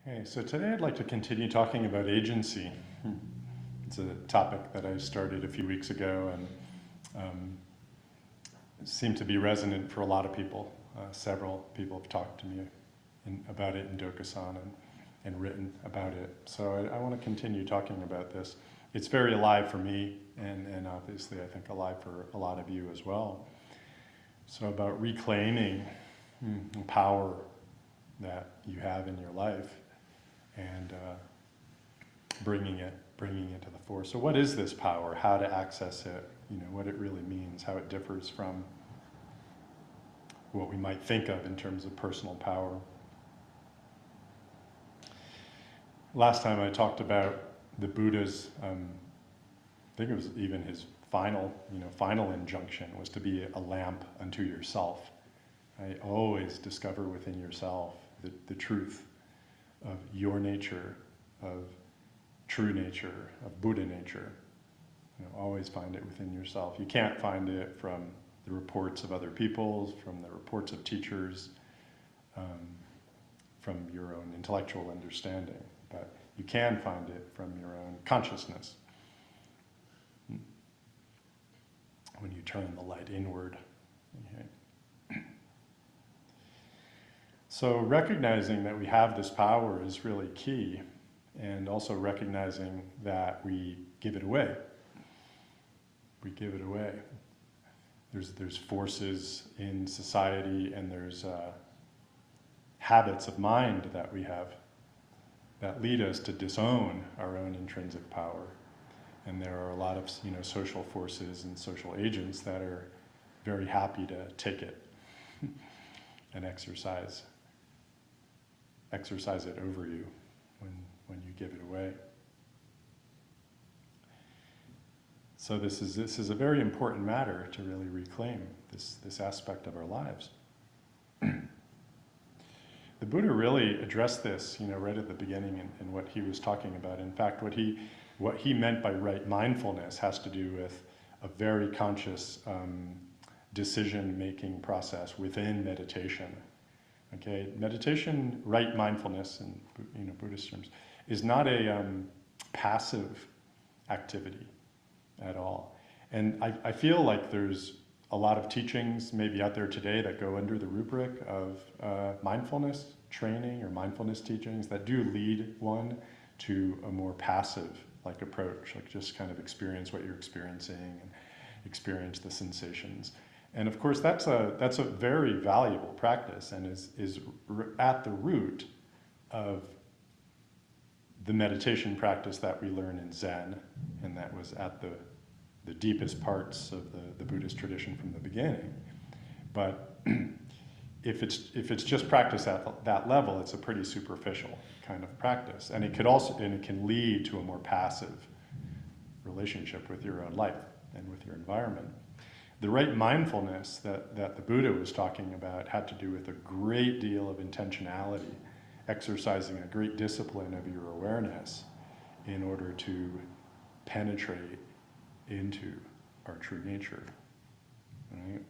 Okay, so today I'd like to continue talking about agency. It's a topic that I started a few weeks ago and it seemed to be resonant for a lot of people. Several people have talked to me about it in Dokusan and written about it. So I want to continue talking about this. It's very alive for me and obviously I think alive for a lot of you as well. So about reclaiming the power that you have in your life and bringing it to the fore. So what is this power? How to access it? You know, what it really means, how it differs from what we might think of in terms of personal power. Last time I talked about the Buddha's, I think it was even his final injunction was to be a lamp unto yourself. Right? Always discover within yourself the truth of your nature, of true nature, of Buddha nature. You know, always find it within yourself. You can't find it from the reports of other people, from the reports of teachers, from your own intellectual understanding, but you can find it from your own consciousness. When you turn the light inward. Okay. So recognizing that we have this power is really key, and also recognizing that we give it away. We give it away. There's forces in society and there's habits of mind that we have that lead us to disown our own intrinsic power. And there are a lot of social forces and social agents that are very happy to take it and exercise it over you when you give it away. So this is a very important matter to really reclaim this aspect of our lives. The Buddha really addressed this, right at the beginning in what he was talking about. In fact, what he meant by right mindfulness has to do with a very conscious decision-making process within meditation. Okay, meditation, right mindfulness in Buddhist terms, is not a passive activity at all. And I feel like there's a lot of teachings maybe out there today that go under the rubric of mindfulness training or mindfulness teachings that do lead one to a more passive like approach, like just kind of experience what you're experiencing and experience the sensations. And of course that's a very valuable practice and is at the root of the meditation practice that we learn in Zen, and that was at the deepest parts of the Buddhist tradition from the beginning. But if it's just practice at that level, it's a pretty superficial kind of practice, and it can lead to a more passive relationship with your own life and with your environment. The right mindfulness that the Buddha was talking about had to do with a great deal of intentionality, exercising a great discipline of your awareness in order to penetrate into our true nature. Right?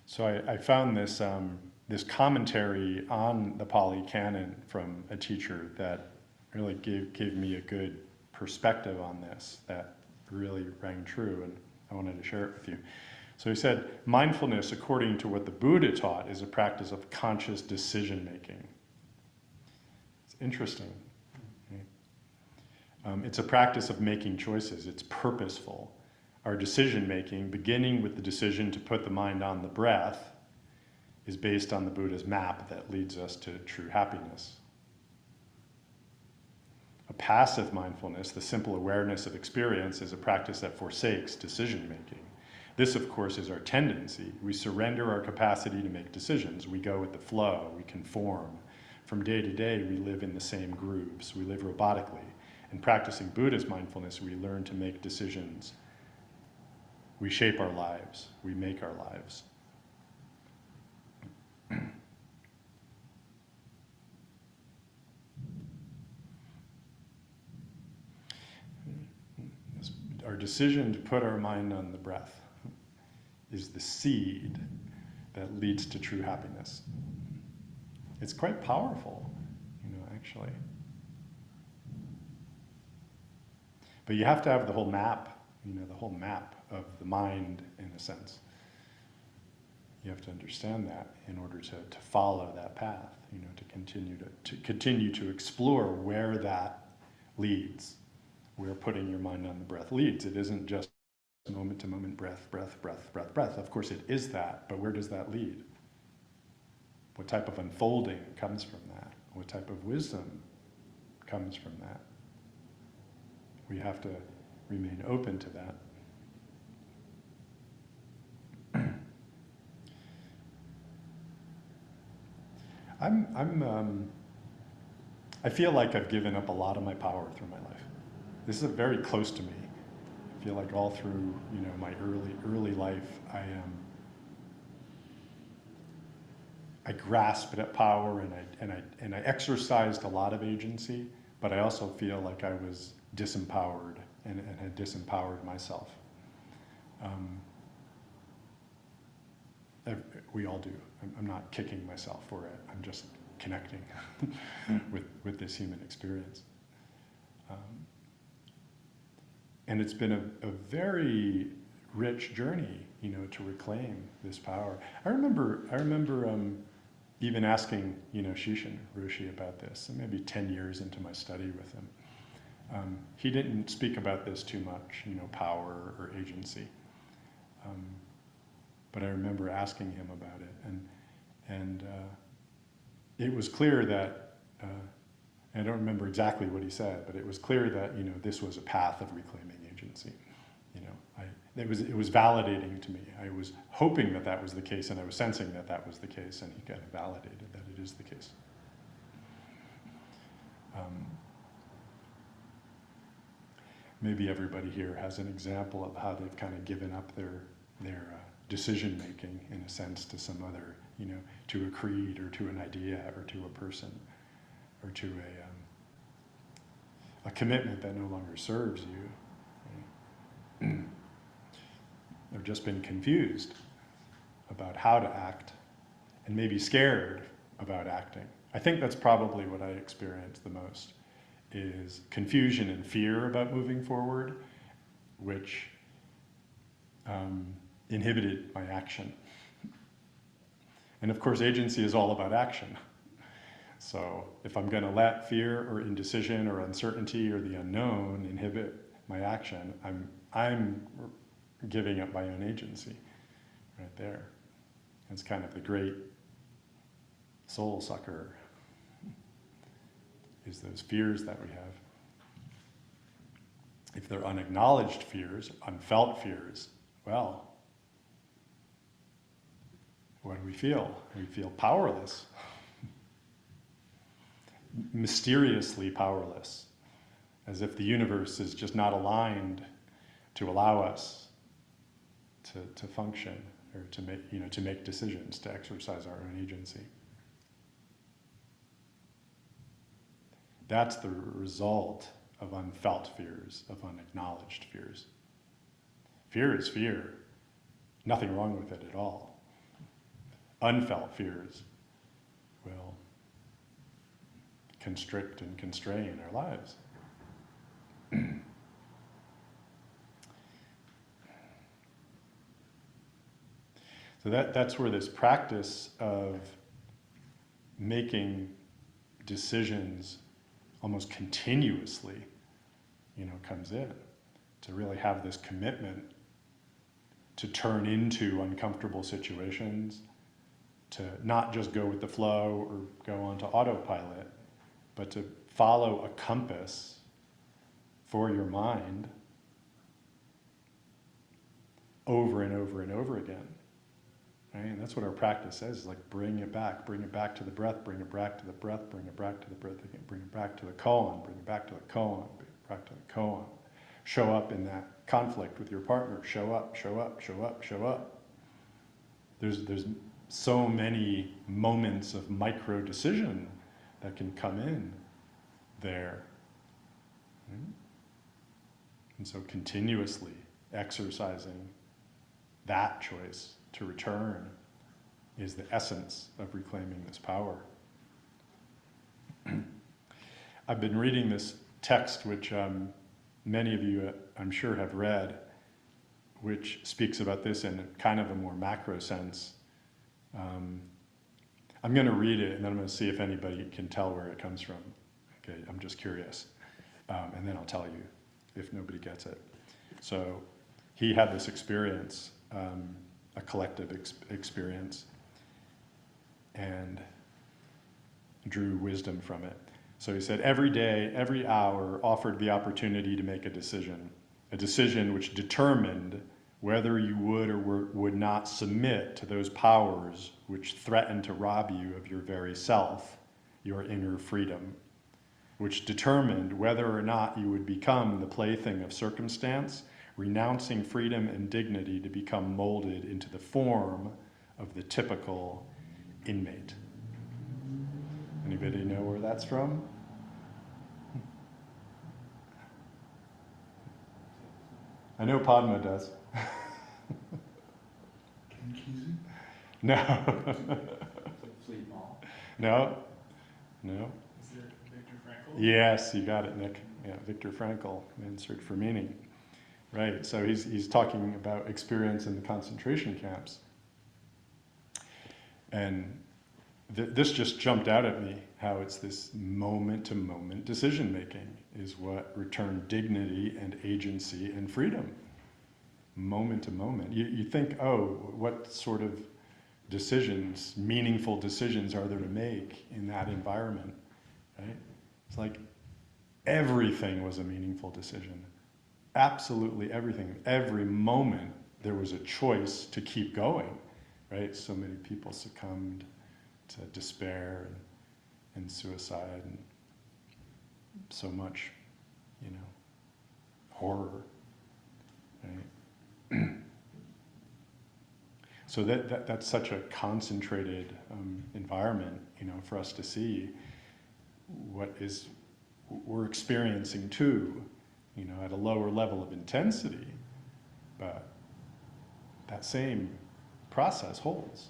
So I found this commentary on the Pali Canon from a teacher that really gave me a good perspective on this that really rang true, and I wanted to share it with you. So he said, mindfulness, according to what the Buddha taught, is a practice of conscious decision making. It's interesting. Right? It's a practice of making choices. It's purposeful. Our decision making, beginning with the decision to put the mind on the breath, is based on the Buddha's map that leads us to true happiness. A passive mindfulness, the simple awareness of experience, is a practice that forsakes decision-making. This, of course, is our tendency. We surrender our capacity to make decisions. We go with the flow. We conform. From day to day, we live in the same grooves. We live robotically. In practicing Buddhist mindfulness, we learn to make decisions. We shape our lives. We make our lives. Our decision to put our mind on the breath is the seed that leads to true happiness. It's quite powerful, actually. But you have to have the whole map, the whole map of the mind, in a sense. You have to understand that in order to follow that path, to continue to explore where that leads, where putting your mind on the breath leads. It isn't just moment to moment breath, breath, breath, breath, breath. Of course it is that, but where does that lead? What type of unfolding comes from that? What type of wisdom comes from that? We have to remain open to that. I feel like I've given up a lot of my power through my life. This is very close to me. I feel like all through, my early life, I grasped at power and I exercised a lot of agency, but I also feel like I was disempowered and had disempowered myself. We all do. I'm not kicking myself for it. I'm just connecting with this human experience. And it's been a very rich journey, to reclaim this power. I remember even asking, Shishin Roshi about this, and maybe 10 years into my study with him. He didn't speak about this too much, power or agency. But I remember asking him about it, and it was clear that, I don't remember exactly what he said, but it was clear that, this was a path of reclaiming agency. It was validating to me. I was hoping that that was the case, and I was sensing that that was the case, and he kind of validated that it is the case. Maybe everybody here has an example of how they've kind of given up their decision making, in a sense, to some other, to a creed or to an idea or to a person or to a commitment that no longer serves you. Right? They've just been confused about how to act and maybe scared about acting. I think that's probably what I experienced the most, is confusion and fear about moving forward, which inhibited my action. And of course, agency is all about action. So if I'm going to let fear or indecision or uncertainty or the unknown inhibit my action, I'm giving up my own agency right there. It's kind of the great soul sucker, is those fears that we have. If they're unacknowledged fears, unfelt fears, well, what do we feel? We feel powerless. Mysteriously powerless, as if the universe is just not aligned to allow us to function or to make decisions, to exercise our own agency. That's the result of unfelt fears, of unacknowledged fears. Fear is fear. Nothing wrong with it at all. Unfelt fears will constrict and constrain our lives. So that's where this practice of making decisions almost continuously, comes in. To really have this commitment to turn into uncomfortable situations, to not just go with the flow or go onto autopilot, but to follow a compass for your mind over and over and over again. Right? And that's what our practice says, is like bring it back to the breath, bring it back to the breath, bring it back to the breath again, bring it back to the koan, bring it back to the koan, bring it back to the koan. Show up in that conflict with your partner, show up, show up, show up, show up. There's so many moments of micro decision that can come in there. And so continuously exercising that choice to return is the essence of reclaiming this power. I've been reading this text, which many of you, I'm sure, have read, which speaks about this in kind of a more macro sense. I'm going to read it, and then I'm going to see if anybody can tell where it comes from. Okay, I'm just curious. And then I'll tell you if nobody gets it. So he had this experience, a collective experience, and drew wisdom from it. So he said, every day, every hour offered the opportunity to make a decision which determined whether you would or would not submit to those powers which threaten to rob you of your very self, your inner freedom, which determined whether or not you would become the plaything of circumstance, renouncing freedom and dignity to become molded into the form of the typical inmate. Anybody know where that's from? I know Padma does. No. Fleet Mall. No. Is it Viktor Frankl? Yes, you got it, Nick. Yeah, Viktor Frankl, In Search for Meaning. Right, so he's talking about experience in the concentration camps. And this just jumped out at me, how it's this moment-to-moment decision-making is what returned dignity and agency and freedom. Moment to moment. You think, oh, what sort of decisions, meaningful decisions are there to make in that environment, right? It's like everything was a meaningful decision. Absolutely everything. Every moment there was a choice to keep going, right? So many people succumbed to despair and suicide and so much, horror, right? So that's such a concentrated environment, for us to see what we're experiencing too, at a lower level of intensity, but that same process holds.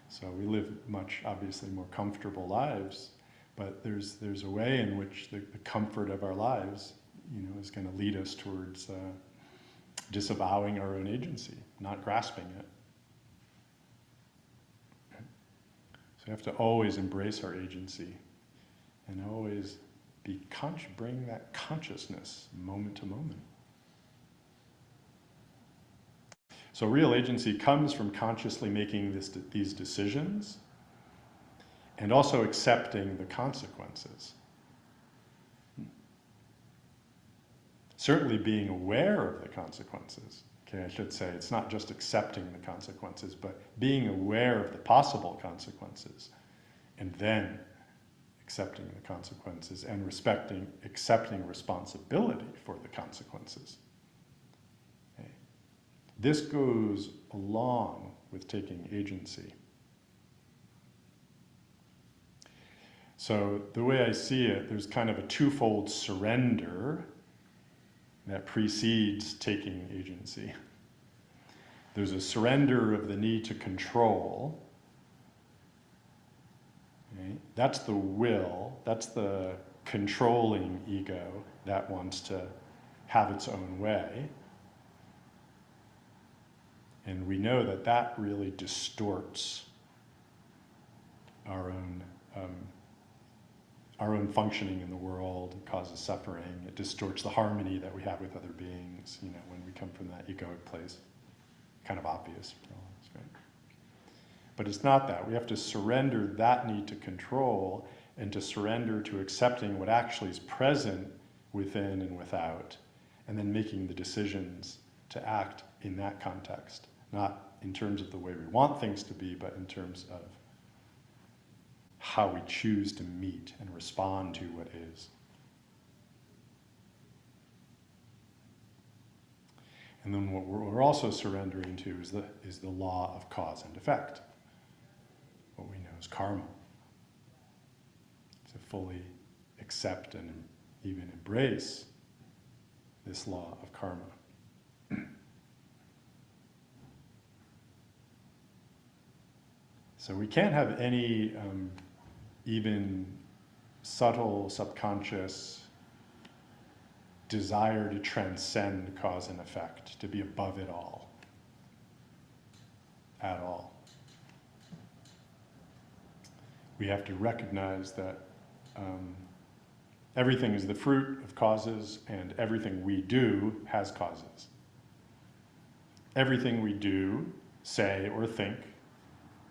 So we live much, obviously, more comfortable lives, but there's a way in which the comfort of our lives, is going to lead us towards disavowing our own agency, not grasping it. So we have to always embrace our agency and always bring that consciousness moment to moment. So real agency comes from consciously making these decisions and also accepting the consequences. Certainly being aware of the consequences. Okay, I should say it's not just accepting the consequences, but being aware of the possible consequences and then accepting the consequences and accepting responsibility for the consequences. Okay. This goes along with taking agency. So the way I see it, there's kind of a twofold surrender that precedes taking agency. There's a surrender of the need to control. Okay? That's the will, that's the controlling ego that wants to have its own way. And we know that really distorts our own functioning in the world. It causes suffering. It distorts the harmony that we have with other beings, when we come from that egoic place. Kind of obvious for all of us, right? But it's not that. We have to surrender that need to control and to surrender to accepting what actually is present within and without, and then making the decisions to act in that context, not in terms of the way we want things to be, but in terms of how we choose to meet and respond to what is. And then what we're also surrendering to is the law of cause and effect, what we know as karma. To fully accept and even embrace this law of karma. So we can't have any even subtle, subconscious desire to transcend cause and effect, to be above it all, at all. We have to recognize that everything is the fruit of causes, and everything we do has causes. Everything we do, say, or think,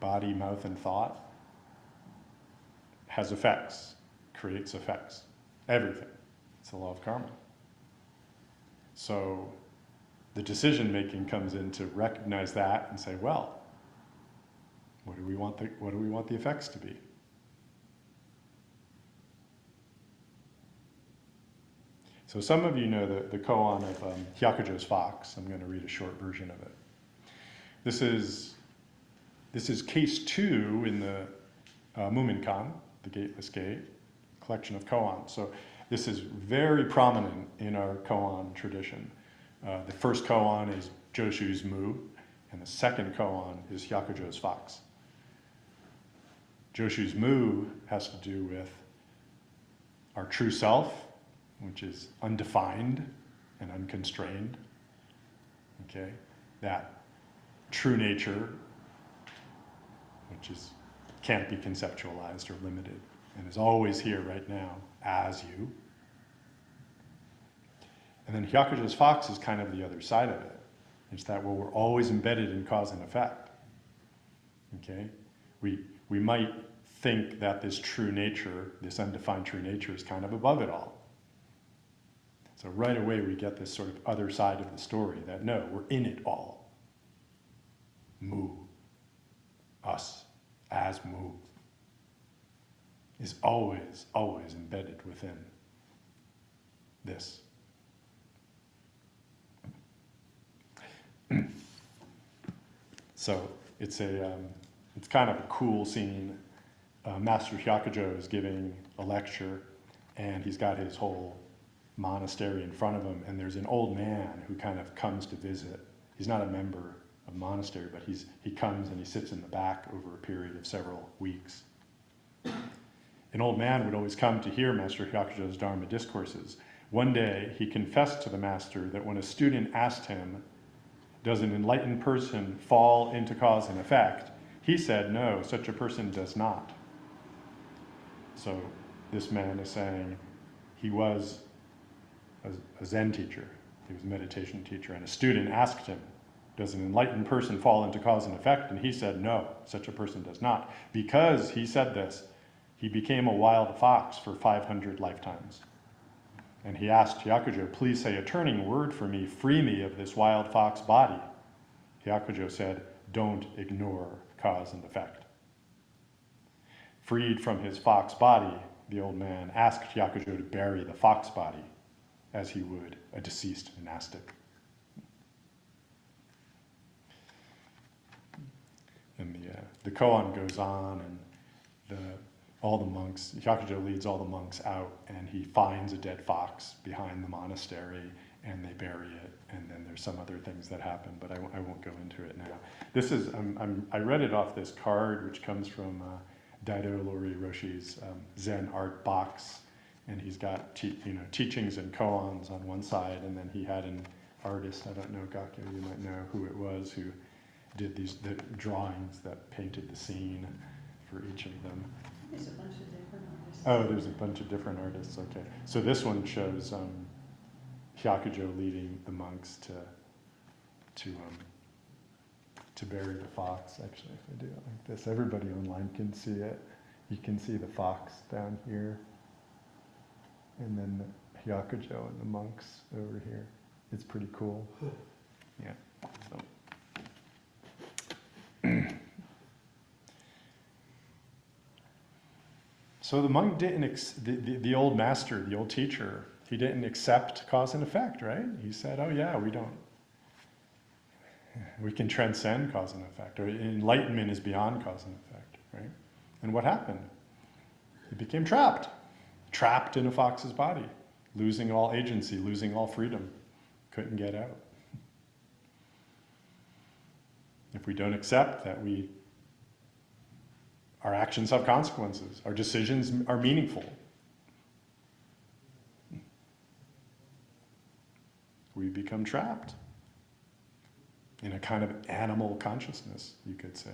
body, mouth, and thought, has effects, creates effects. Everything. It's the law of karma. So the decision making comes in to recognize that and say, well, what do we want the effects to be? So some of you know the koan of Hyakujo's fox. I'm going to read a short version of it. This is case 2 in the Muminkan, the Gateless Gate, collection of koans. So this is very prominent in our koan tradition. The first koan is Joshu's Mu, and the second koan is Hyakujo's fox. Joshu's Mu has to do with our true self, which is undefined and unconstrained. Okay? That true nature, which can't be conceptualized or limited, and is always here right now as you. And then Hyakujo's fox is kind of the other side of it. It's that, well, we're always embedded in cause and effect. Okay? We might think that this true nature, this undefined true nature, is kind of above it all. So right away we get this sort of other side of the story, that no, we're in it all. Mu, us, as Mu, is always, always embedded within this. So it's kind of a cool scene. Master Hyakujo is giving a lecture, and he's got his whole monastery in front of him, and there's an old man who kind of comes to visit. He's not a member of the monastery, but he comes and he sits in the back over a period of several weeks. An old man would always come to hear Master Hyakujo's Dharma discourses. One day, he confessed to the master that when a student asked him, does an enlightened person fall into cause and effect? He said, no, such a person does not. So this man is saying he was a Zen teacher, he was a meditation teacher, and a student asked him, does an enlightened person fall into cause and effect? And he said, no, such a person does not. Because he said this, he became a wild fox for 500 lifetimes. And he asked Hyakujo, please say a turning word for me, free me of this wild fox body. Hyakujo said, don't ignore cause and effect. Freed from his fox body, the old man asked Hyakujo to bury the fox body as he would a deceased monastic. And the koan goes on, and all the monks, Hyakujo leads all the monks out, and he finds a dead fox behind the monastery, and they bury it, and then there's some other things that happen, but I won't go into it now. This is, I read it off this card, which comes from Daido Lori Roshi's Zen art box, and he's got teachings and koans on one side, and then he had an artist, I don't know, Gakyo, you might know who it was, who did the drawings that painted the scene for each of them. There's a bunch of different artists. Oh, there's a bunch of different artists, okay. So this one shows Hyakujo leading the monks to bury the fox. Actually, if I do it like this, everybody online can see it. You can see the fox down here, and then the Hyakujo and the monks over here. It's pretty cool. Yeah. So the monk didn't, the old master, the old teacher, he didn't accept cause and effect, right? He said, oh yeah, we can transcend cause and effect, or enlightenment is beyond cause and effect, right? And what happened? He became trapped in a fox's body, losing all agency, losing all freedom, couldn't get out. If we don't accept that we Our actions have consequences. Our decisions are meaningful. We become trapped in a kind of animal consciousness, you could say.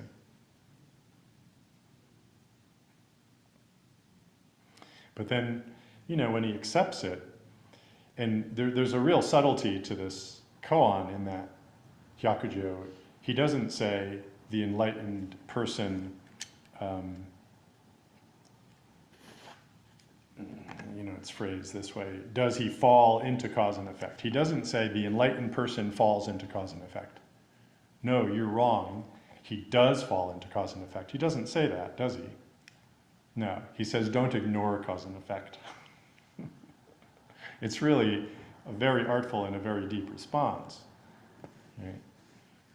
But then, when he accepts it, and there's a real subtlety to this koan in that Hyakujo, he doesn't say the enlightened person, it's phrased this way, does he fall into cause and effect? He doesn't say the enlightened person falls into cause and effect. No, you're wrong. He does fall into cause and effect. He doesn't say that, does he? No, he says don't ignore cause and effect. It's really a very artful and a very deep response, right?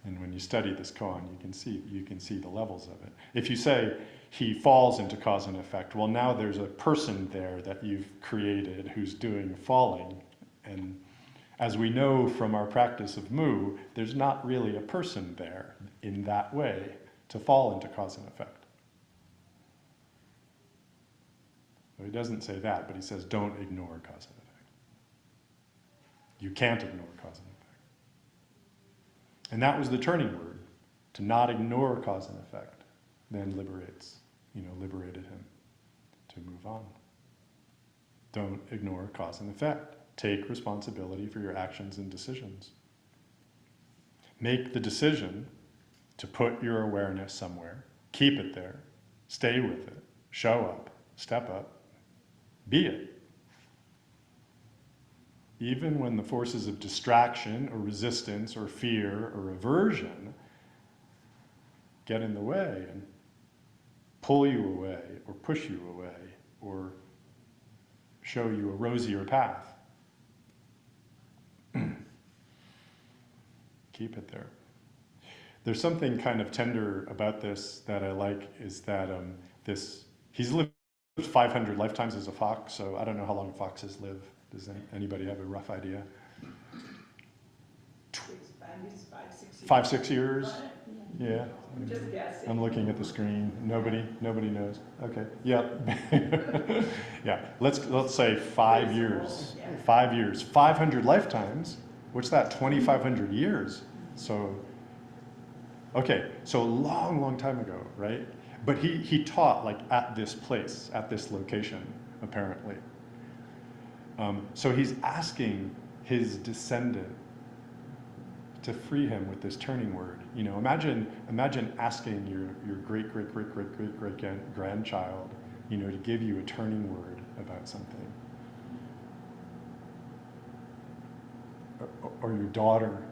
And when you study this koan, you can see the levels of it. If you say he falls into cause and effect, well, now there's a person there that you've created who's doing falling, and as we know from our practice of mu, there's not really a person there in that way to fall into cause and effect. So he doesn't say that, but he says don't ignore cause and effect. You can't ignore cause and effect. And that was the turning word. To not ignore cause and effect then liberated him to move on. Don't ignore cause and effect. Take responsibility for your actions and decisions. Make the decision to put your awareness somewhere. Keep it there. Stay with it. Show up. Step up. Be it. Even when the forces of distraction or resistance or fear or aversion get in the way and pull you away or push you away or show you a rosier path. Keep it there. There's something kind of tender about this that I like, is that he's lived 500 lifetimes as a fox, so I don't know how long foxes live. Does anybody have a rough idea? 5, 6 years? Yeah. Just guessing. I'm looking at the screen. Nobody knows. Okay. Yeah. Yeah. Let's say 5 years. 5 years. 500 lifetimes. What's that? 2,500 years. So, okay. So a long, long time ago, right? But he taught like at this place, at this location, apparently. So he's asking his descendant to free him with this turning word. Imagine asking your great grandchild, to give you a turning word about something. Or your daughter.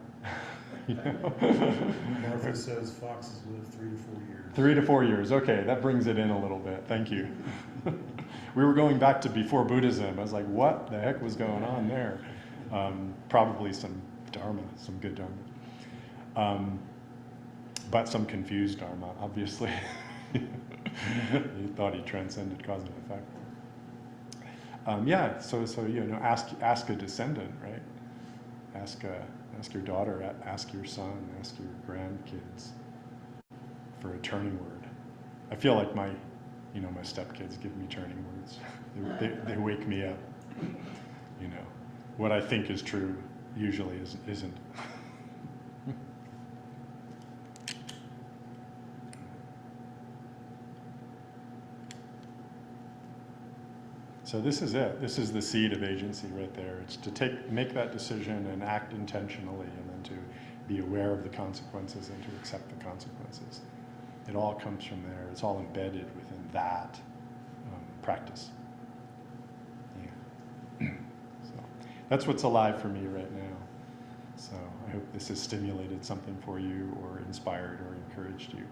Martha says foxes live 3 to 4 years. 3 to 4 years. Okay, that brings it in a little bit. Thank you. We were going back to before Buddhism. I was like, what the heck was going on there? Probably some Dharma, some good Dharma. But some confused Dharma, obviously. He thought he transcended cause and effect. So ask a descendant, right? Ask your daughter, ask your son, ask your grandkids for a turning word. I feel like my stepkids give me turning words. They wake me up. What I think is true usually isn't. So this is it. This is the seed of agency right there. It's to make that decision and act intentionally, and then to be aware of the consequences and to accept the consequences. It all comes from there. It's all embedded within that practice. Yeah. So that's what's alive for me right now. So I hope this has stimulated something for you, or inspired or encouraged you.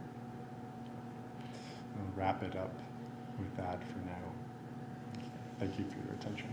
I'll wrap it up with that for now. Thank you for your attention.